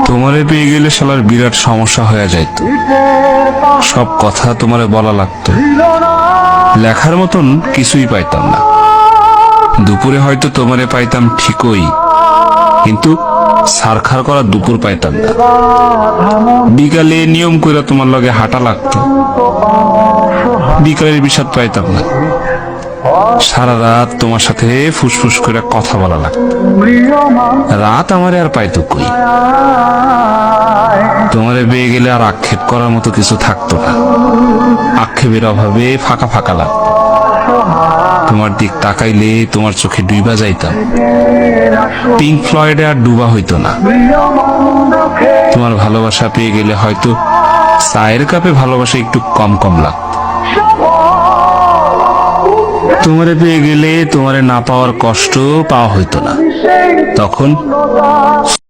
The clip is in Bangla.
তোমারে পেয়ে গেলে শালার বিরাট সমস্যা হয়ে যাইত। সব কথা তোমারে বলা লাগতো, লেখার মতন কিছুই পাইতাম না। দুপুরে হয়তো তোমারে পাইতাম ঠিকই, কিন্তু সারখার করা দুপুর পাইতাম না। বিকালে নিয়ম করে তোমার লগে হাঁটা লাগতো, বিকালের বিষাদ পাইতাম না। সারা রাত তোমার সাথে ফুসফুস করে কথা বলা লাগতো, রাত আমারে আর পাইতো কই। তোমারে পেয়ে গেলে আর আক্ষেপ করার মতো কিছু থাকতো না, আক্ষেপের অভাবে ফাঁকা ফাঁকা লাগতো। তোমার দিক তাকাইলে তোমার চোখে ডুবা যাইতাম, পিঙ্ক ফ্লয়েডে আর ডুবা হইতো না। তোমার ভালোবাসা পেয়ে গেলে হয়তো চায়ের কাপে ভালোবাসা একটু কম কম লাগতো। তোমারে পেয়ে গেলে তোমারে না পাওয়ার কষ্ট পাওয়া হইতো না। তখন